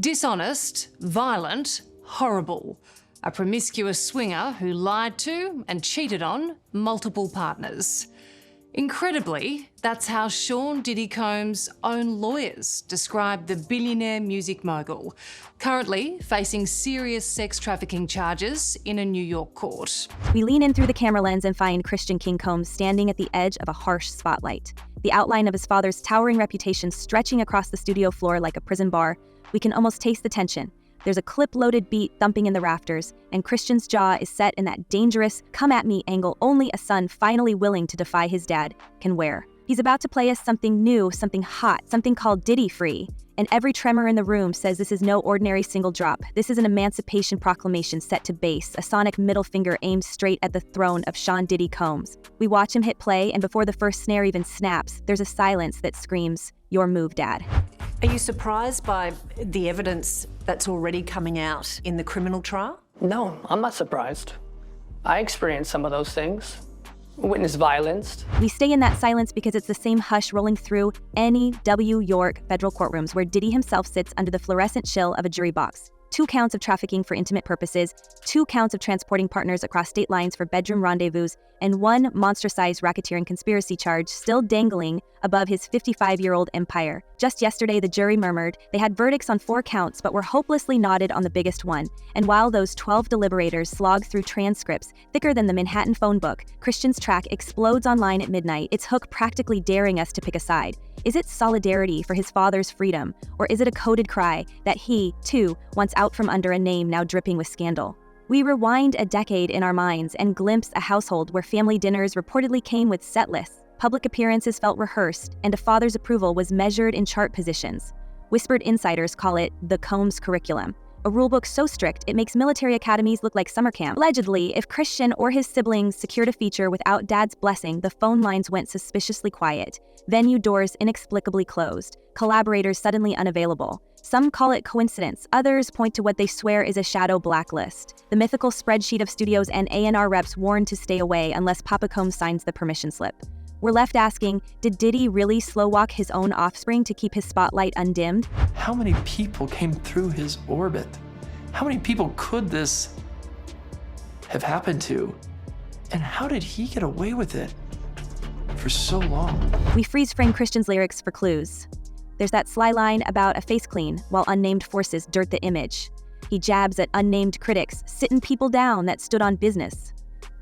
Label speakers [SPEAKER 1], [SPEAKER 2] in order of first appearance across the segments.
[SPEAKER 1] Dishonest, violent, horrible. A promiscuous swinger who lied to and cheated on multiple partners. Incredibly, that's how Sean Diddy Combs' own lawyers described the billionaire music mogul, currently facing serious sex trafficking charges in a New York court.
[SPEAKER 2] We lean in through the camera lens and find Christian King Combs standing at the edge of a harsh spotlight. The outline of his father's towering reputation stretching across the studio floor like a prison bar. We can almost taste the tension. There's a clip-loaded beat thumping in the rafters, and Christian's jaw is set in that dangerous, come-at-me angle only a son finally willing to defy his dad can wear. He's about to play us something new, something hot, something called Diddy Free. And every tremor in the room says this is no ordinary single drop. This is an emancipation proclamation set to bass, a sonic middle finger aimed straight at the throne of Sean Diddy Combs. We watch him hit play, and before the first snare even snaps, there's a silence that screams, "Your move, Dad."
[SPEAKER 3] Are you surprised by the evidence that's already coming out in the criminal trial?
[SPEAKER 4] No, I'm not surprised. I experienced some of those things. Witnessed violence.
[SPEAKER 2] We stay in that silence because it's the same hush rolling through any York federal courtrooms where Diddy himself sits under the fluorescent chill of a jury box. 2 counts of trafficking for intimate purposes, 2 counts of transporting partners across state lines for bedroom rendezvous, and 1 monster-sized racketeering conspiracy charge still dangling above his 55-year-old empire. Just yesterday, the jury murmured they had verdicts on 4 counts but were hopelessly knotted on the biggest one. And while those 12 deliberators slog through transcripts thicker than the Manhattan phone book, Christian's track explodes online at midnight, its hook practically daring us to pick a side. Is it solidarity for his father's freedom, or is it a coded cry that he, too, wants out from under a name now dripping with scandal? We rewind a decade in our minds and glimpse a household where family dinners reportedly came with set lists, public appearances felt rehearsed, and a father's approval was measured in chart positions. Whispered insiders call it the Combs curriculum, a rulebook so strict it makes military academies look like summer camp. Allegedly, if Christian or his siblings secured a feature without Dad's blessing, the phone lines went suspiciously quiet. Venue doors inexplicably closed. Collaborators suddenly unavailable. Some call it coincidence, others point to what they swear is a shadow blacklist. The mythical spreadsheet of studios and A&R reps warned to stay away unless Papa Combs signs the permission slip. We're left asking, did Diddy really slow walk his own offspring to keep his spotlight undimmed?
[SPEAKER 5] How many people came through his orbit? How many people could this have happened to? And how did he get away with it for so long?
[SPEAKER 2] We freeze frame Christian's lyrics for clues. There's that sly line about a face clean while unnamed forces dirt the image. He jabs at unnamed critics, sitting people down that stood on business.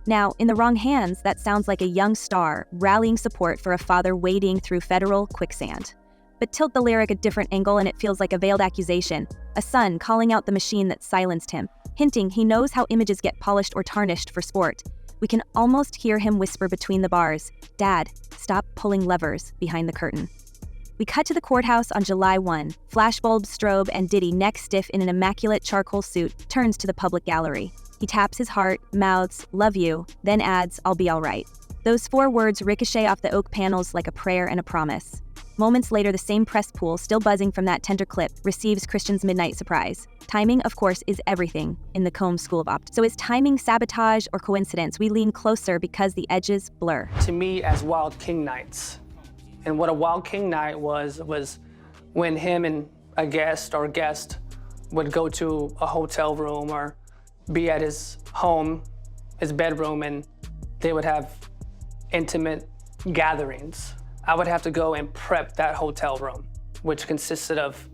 [SPEAKER 2] Now, in the wrong hands, that sounds like a young star rallying support for a father wading through federal quicksand. But tilt the lyric a different angle and it feels like a veiled accusation, a son calling out the machine that silenced him, hinting he knows how images get polished or tarnished for sport. We can almost hear him whisper between the bars, "Dad, stop pulling levers behind the curtain." We cut to the courthouse on July 1. Flashbulbs, strobe, and Diddy, neck stiff in an immaculate charcoal suit, turns to the public gallery. He taps his heart, mouths, "Love you," then adds, "I'll be all right." Those 4 words ricochet off the oak panels like a prayer and a promise. Moments later, the same press pool, still buzzing from that tender clip, receives Christian's midnight surprise. Timing, of course, is everything in the Combs School of Opt. So is timing sabotage or coincidence? We lean closer because the edges blur.
[SPEAKER 4] To me, as Wild King nights. And what a Wild King night was when him and a guest would go to a hotel room or be at his home, his bedroom, and they would have intimate gatherings. I would have to go and prep that hotel room, which consisted of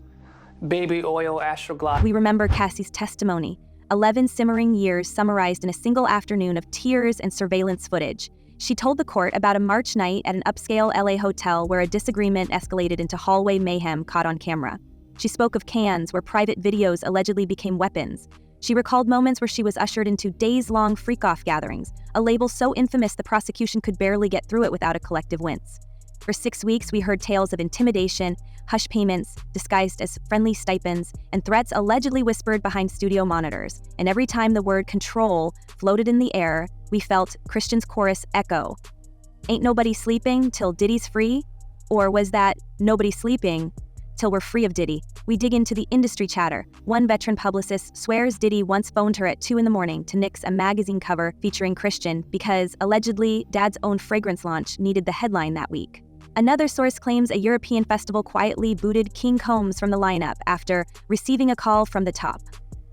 [SPEAKER 4] baby oil, Astroglide.
[SPEAKER 2] We remember Cassie's testimony, 11 simmering years summarized in a single afternoon of tears and surveillance footage. She told the court about a March night at an upscale LA hotel where a disagreement escalated into hallway mayhem caught on camera. She spoke of cans where private videos allegedly became weapons. She recalled moments where she was ushered into days-long freak-off gatherings, a label so infamous the prosecution could barely get through it without a collective wince. For 6 weeks, we heard tales of intimidation, hush payments disguised as friendly stipends, and threats allegedly whispered behind studio monitors. And every time the word control floated in the air, we felt Christian's chorus echo. Ain't nobody sleeping till Diddy's free? Or was that nobody sleeping till we're free of Diddy? We dig into the industry chatter. One veteran publicist swears Diddy once phoned her at 2 a.m. to nix a magazine cover featuring Christian because, allegedly, Dad's own fragrance launch needed the headline that week. Another source claims a European festival quietly booted King Combs from the lineup after receiving a call from the top.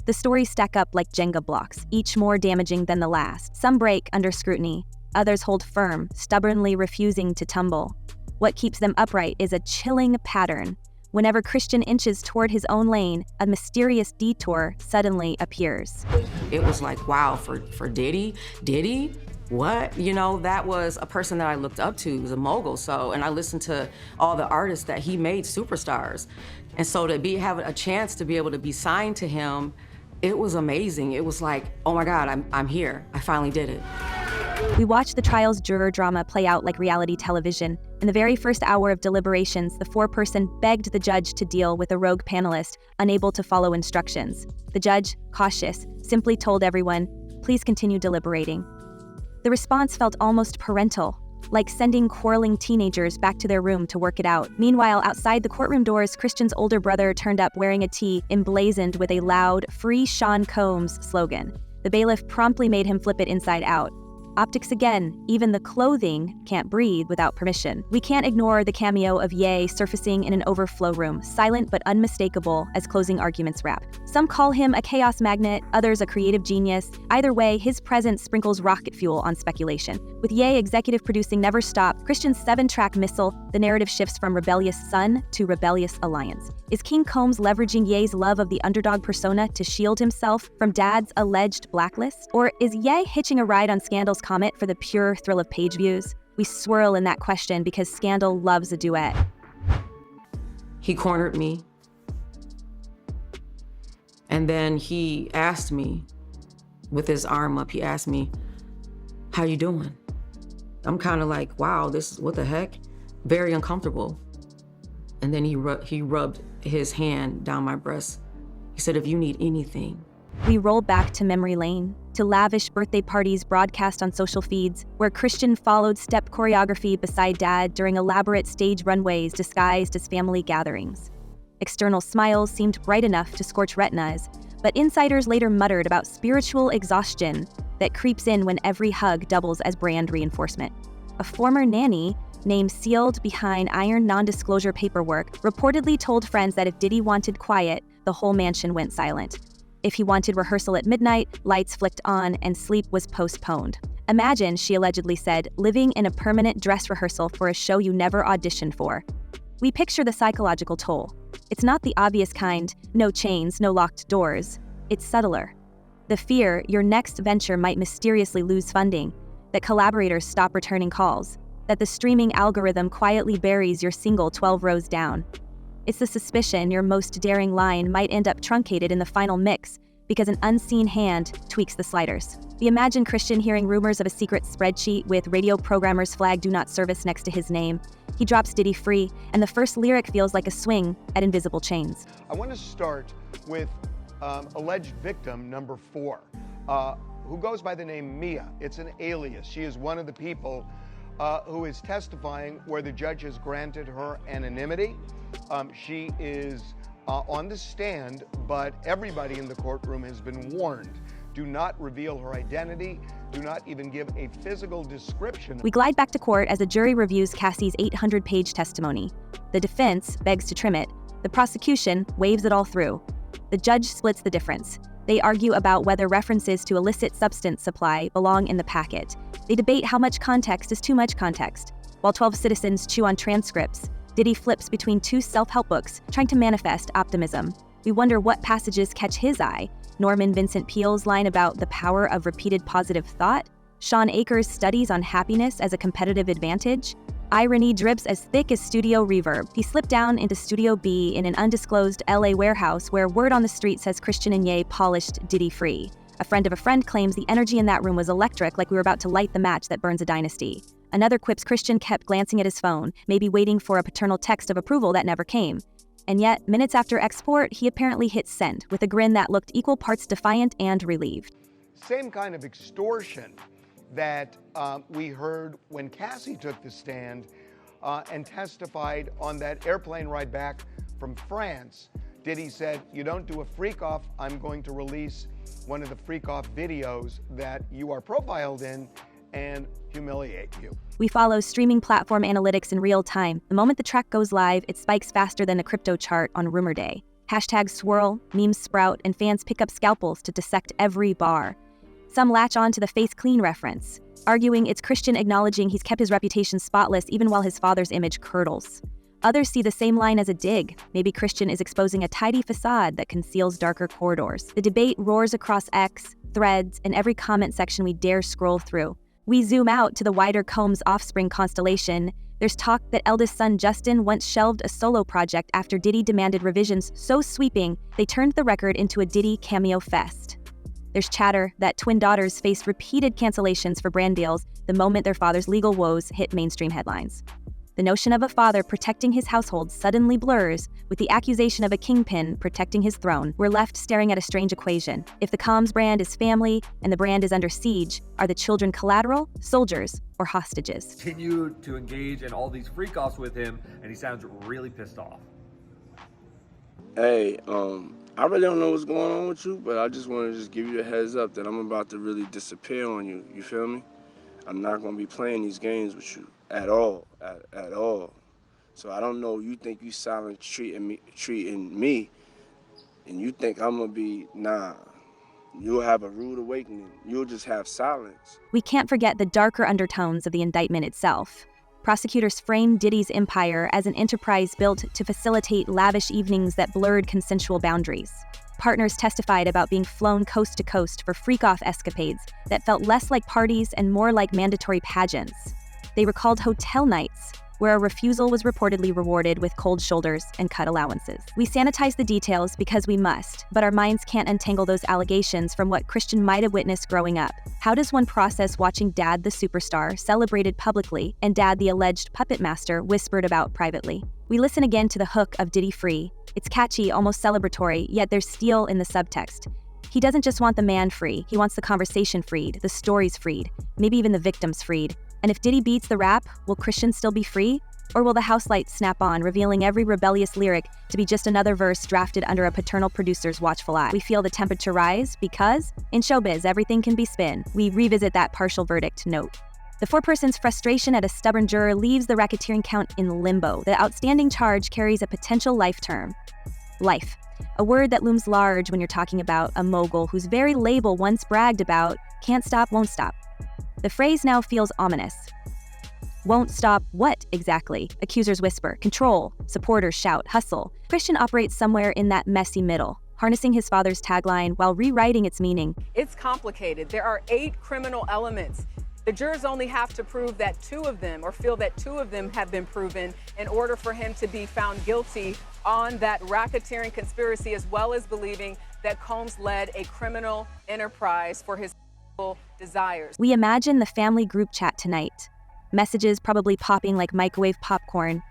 [SPEAKER 2] The stories stack up like Jenga blocks, each more damaging than the last. Some break under scrutiny, others hold firm, stubbornly refusing to tumble. What keeps them upright is a chilling pattern. Whenever Christian inches toward his own lane, a mysterious detour suddenly appears.
[SPEAKER 6] It was like, wow, for Diddy? What? You know, that was a person that I looked up to. He was a mogul, and I listened to all the artists that he made superstars. And so to have a chance to be able to be signed to him, it was amazing. It was like, oh my God, I'm here. I finally did it.
[SPEAKER 2] We watched the trial's juror drama play out like reality television. In the very first hour of deliberations, the foreperson begged the judge to deal with a rogue panelist unable to follow instructions. The judge, cautious, simply told everyone, "Please continue deliberating." The response felt almost parental, like sending quarreling teenagers back to their room to work it out. Meanwhile, outside the courtroom doors, Christian's older brother turned up wearing a tee emblazoned with a loud, "Free Sean Combs" slogan. The bailiff promptly made him flip it inside out. Optics again, even the clothing can't breathe without permission. We can't ignore the cameo of Ye surfacing in an overflow room, silent but unmistakable as closing arguments wrap. Some call him a chaos magnet, others a creative genius. Either way, his presence sprinkles rocket fuel on speculation. With Ye executive producing Never Stop, Christian's 7-track missile, the narrative shifts from rebellious son to rebellious alliance. Is King Combs leveraging Ye's love of the underdog persona to shield himself from Dad's alleged blacklist? Or is Ye hitching a ride on Scandal's comet for the pure thrill of page views? We swirl in that question because Scandal loves a duet.
[SPEAKER 6] He cornered me. And then he asked me, with his arm up, he asked me, "How you doing?" I'm kind of like, wow, what the heck? Very uncomfortable. And then he rubbed his hand down my breast. He said, "If you need anything."
[SPEAKER 2] We roll back to memory lane, to lavish birthday parties broadcast on social feeds, where Christian followed step choreography beside Dad during elaborate stage runways disguised as family gatherings. External smiles seemed bright enough to scorch retinas, but insiders later muttered about spiritual exhaustion that creeps in when every hug doubles as brand reinforcement. A former nanny, name sealed behind iron non-disclosure paperwork, reportedly told friends that if Diddy wanted quiet, the whole mansion went silent. If he wanted rehearsal at midnight, lights flicked on and sleep was postponed. Imagine, she allegedly said, living in a permanent dress rehearsal for a show you never auditioned for. We picture the psychological toll. It's not the obvious kind, no chains, no locked doors. It's subtler. The fear your next venture might mysteriously lose funding, that collaborators stop returning calls, that the streaming algorithm quietly buries your single 12 rows down. It's the suspicion your most daring line might end up truncated in the final mix because an unseen hand tweaks the sliders. We imagine Christian hearing rumors of a secret spreadsheet with radio programmer's flag "Do Not Service" next to his name. He drops Diddy free, and the first lyric feels like a swing at invisible chains.
[SPEAKER 7] I want to start with alleged victim number 4, who goes by the name Mia. It's an alias. She is one of the people who is testifying where the judge has granted her anonymity. She is on the stand, but everybody in the courtroom has been warned. Do not reveal her identity. Do not even give a physical description.
[SPEAKER 2] We glide back to court as the jury reviews Cassie's 800-page testimony. The defense begs to trim it. The prosecution waves it all through. The judge splits the difference. They argue about whether references to illicit substance supply belong in the packet. They debate how much context is too much context. While 12 citizens chew on transcripts, Diddy flips between 2 self-help books, trying to manifest optimism. We wonder what passages catch his eye. Norman Vincent Peale's line about the power of repeated positive thought? Sean Akers' studies on happiness as a competitive advantage? Irony drips as thick as studio reverb. He slipped down into Studio B in an undisclosed LA warehouse where word on the street says Christian and Ye polished Diddy free. A friend of a friend claims the energy in that room was electric, like we were about to light the match that burns a dynasty. Another quips Christian kept glancing at his phone, maybe waiting for a paternal text of approval that never came. And yet, minutes after export, he apparently hit send with a grin that looked equal parts defiant and relieved.
[SPEAKER 7] Same kind of extortion that we heard when Cassie took the stand and testified on that airplane ride back from France. Diddy said, "You don't do a freak-off, I'm going to release one of the freak-off videos that you are profiled in, and humiliate you.
[SPEAKER 2] We follow streaming platform analytics in real time. The moment the track goes live, it spikes faster than a crypto chart on Rumor Day. Hashtags swirl, memes sprout, and fans pick up scalpels to dissect every bar. Some latch on to the face clean reference, arguing it's Christian acknowledging he's kept his reputation spotless even while his father's image curdles. Others see the same line as a dig. Maybe Christian is exposing a tidy facade that conceals darker corridors. The debate roars across X, Threads, and every comment section we dare scroll through. We zoom out to the wider Combs offspring constellation. There's talk that eldest son Justin once shelved a solo project after Diddy demanded revisions so sweeping they turned the record into a Diddy cameo fest. There's chatter that twin daughters faced repeated cancellations for brand deals the moment their father's legal woes hit mainstream headlines. The notion of a father protecting his household suddenly blurs with the accusation of a kingpin protecting his throne. We're left staring at a strange equation. If the Combs brand is family and the brand is under siege, are the children collateral, soldiers, or hostages?
[SPEAKER 8] Continue to engage in all these freak-offs with him, and he sounds really pissed off.
[SPEAKER 9] Hey, I really don't know what's going on with you, but I just want to just give you a heads up that I'm about to really disappear on you. You feel me? I'm not going to be playing these games with you at all, at all. So I don't know, you think you silent treating me, and you think I'm going to be, nah. You'll have a rude awakening. You'll just have silence.
[SPEAKER 2] We can't forget the darker undertones of the indictment itself. Prosecutors framed Diddy's empire as an enterprise built to facilitate lavish evenings that blurred consensual boundaries. Partners testified about being flown coast to coast for freak-off escapades that felt less like parties and more like mandatory pageants. They recalled hotel nights, where a refusal was reportedly rewarded with cold shoulders and cut allowances. We sanitize the details because we must, but our minds can't untangle those allegations from what Christian might have witnessed growing up. How does one process watching Dad the superstar celebrated publicly and Dad the alleged puppet master whispered about privately? We listen again to the hook of Diddy Free. It's catchy, almost celebratory, yet there's steel in the subtext. He doesn't just want the man free, he wants the conversation freed, the stories freed, maybe even the victims freed. And if Diddy beats the rap, will Christian still be free? Or will the house lights snap on, revealing every rebellious lyric to be just another verse drafted under a paternal producer's watchful eye? We feel the temperature rise because, in showbiz, everything can be spin. We revisit that partial verdict note. The foreperson's frustration at a stubborn juror leaves the racketeering count in limbo. The outstanding charge carries a potential life term. Life. A word that looms large when you're talking about a mogul whose very label once bragged about can't stop, won't stop. The phrase now feels ominous. Won't stop what exactly? Accusers whisper, control, supporters shout, hustle. Christian operates somewhere in that messy middle, harnessing his father's tagline while rewriting its meaning.
[SPEAKER 10] It's complicated. There are 8 criminal elements. The jurors only have to prove that 2 of them, or feel that 2 of them have been proven in order for him to be found guilty on that racketeering conspiracy, as well as believing that Combs led a criminal enterprise for his desires.
[SPEAKER 2] We imagine the family group chat tonight. Messages probably popping like microwave popcorn.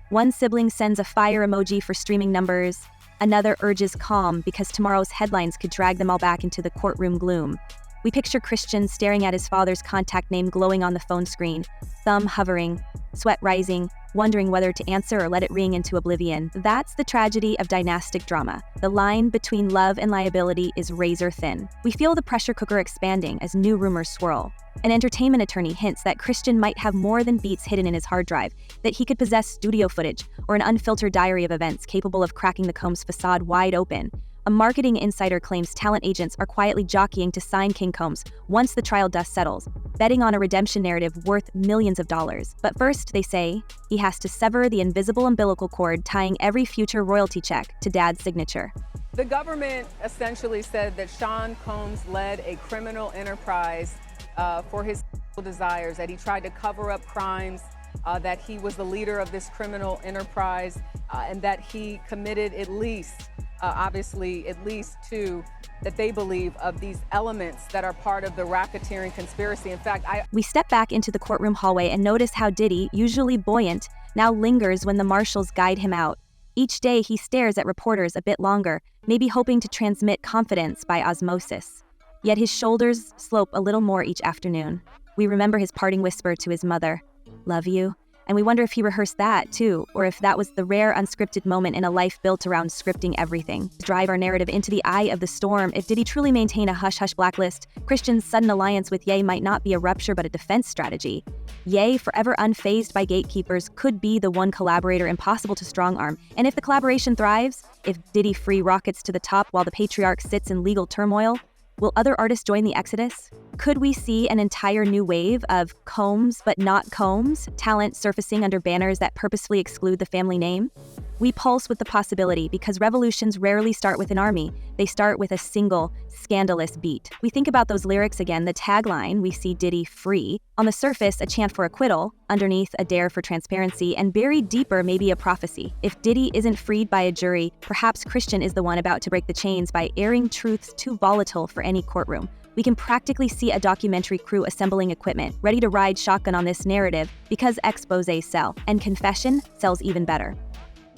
[SPEAKER 2] One sibling sends a fire emoji for streaming numbers. Another urges calm because tomorrow's headlines could drag them all back into the courtroom gloom. We picture Christian staring at his father's contact name glowing on the phone screen, thumb hovering, sweat rising, wondering whether to answer or let it ring into oblivion. That's the tragedy of dynastic drama. The line between love and liability is razor thin. We feel the pressure cooker expanding as new rumors swirl. An entertainment attorney hints that Christian might have more than beats hidden in his hard drive, that he could possess studio footage or an unfiltered diary of events capable of cracking the Combs facade wide open. A marketing insider claims talent agents are quietly jockeying to sign King Combs once the trial dust settles, betting on a redemption narrative worth millions of dollars. But first, they say, he has to sever the invisible umbilical cord tying every future royalty check to Dad's signature.
[SPEAKER 10] The government essentially said that Sean Combs led a criminal enterprise for his desires, that he tried to cover up crimes, that he was the leader of this criminal enterprise, and that he committed at least 2 that they believe of these elements that are part of the racketeering conspiracy. In fact,
[SPEAKER 2] We step back into the courtroom hallway and notice how Diddy, usually buoyant, now lingers when the marshals guide him out. Each day he stares at reporters a bit longer, maybe hoping to transmit confidence by osmosis. Yet his shoulders slope a little more each afternoon. We remember his parting whisper to his mother, "Love you," And we wonder if he rehearsed that, too, or if that was the rare unscripted moment in a life built around scripting everything. To drive our narrative into the eye of the storm, if Diddy truly maintained a hush-hush blacklist, Christian's sudden alliance with Ye might not be a rupture but a defense strategy. Ye, forever unfazed by gatekeepers, could be the one collaborator impossible to strong-arm. And if the collaboration thrives, if Diddy free rockets to the top while the patriarch sits in legal turmoil, will other artists join the exodus? Could we see an entire new wave of Combs but not Combs talent surfacing under banners that purposefully exclude the family name? We pulse with the possibility because revolutions rarely start with an army. They start with a single, scandalous beat. We think about those lyrics again, the tagline, we see Diddy free. On the surface, a chant for acquittal, underneath a dare for transparency, and buried deeper maybe a prophecy. If Diddy isn't freed by a jury, perhaps Christian is the one about to break the chains by airing truths too volatile for any courtroom. We can practically see a documentary crew assembling equipment, ready to ride shotgun on this narrative because exposés sell, and confession sells even better.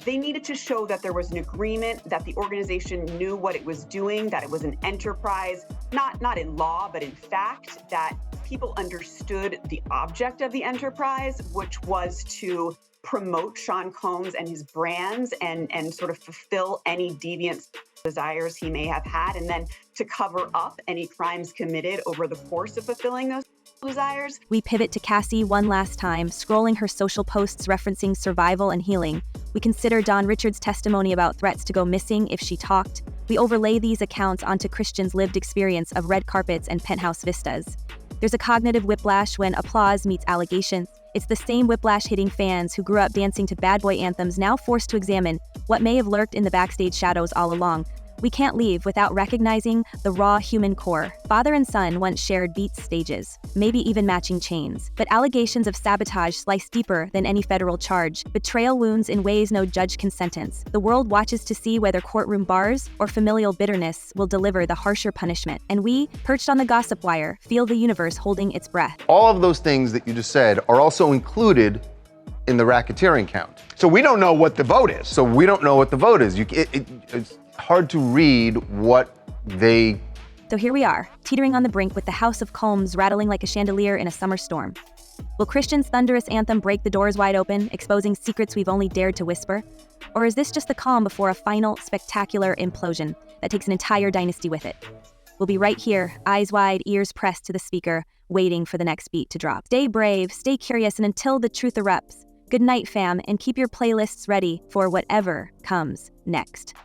[SPEAKER 11] They needed to show that there was an agreement, that the organization knew what it was doing, that it was an enterprise, not in law, but in fact, that people understood the object of the enterprise, which was to promote Sean Combs and his brands and sort of fulfill any deviant desires he may have had, and then to cover up any crimes committed over the course of fulfilling those desires.
[SPEAKER 2] We pivot to Cassie one last time, scrolling her social posts referencing survival and healing. We consider Don Richards' testimony about threats to go missing if she talked. We overlay these accounts onto Christian's lived experience of red carpets and penthouse vistas. There's a cognitive whiplash when applause meets allegations. It's the same whiplash hitting fans who grew up dancing to bad boy anthems now forced to examine what may have lurked in the backstage shadows all along. We can't leave without recognizing the raw human core. Father and son once shared beats stages, maybe even matching chains. But allegations of sabotage slice deeper than any federal charge. Betrayal wounds in ways no judge can sentence. The world watches to see whether courtroom bars or familial bitterness will deliver the harsher punishment. And we, perched on the gossip wire, feel the universe holding its breath.
[SPEAKER 12] All of those things that you just said are also included in the racketeering count.
[SPEAKER 7] So we don't know what the vote is.
[SPEAKER 12] So we don't know what the vote is. It's hard to read what they...
[SPEAKER 2] So here we are, teetering on the brink with the House of Combs rattling like a chandelier in a summer storm. Will Christian's thunderous anthem break the doors wide open, exposing secrets we've only dared to whisper? Or is this just the calm before a final, spectacular implosion that takes an entire dynasty with it? We'll be right here, eyes wide, ears pressed to the speaker, waiting for the next beat to drop. Stay brave, stay curious, and until the truth erupts, good night, fam, and keep your playlists ready for whatever comes next.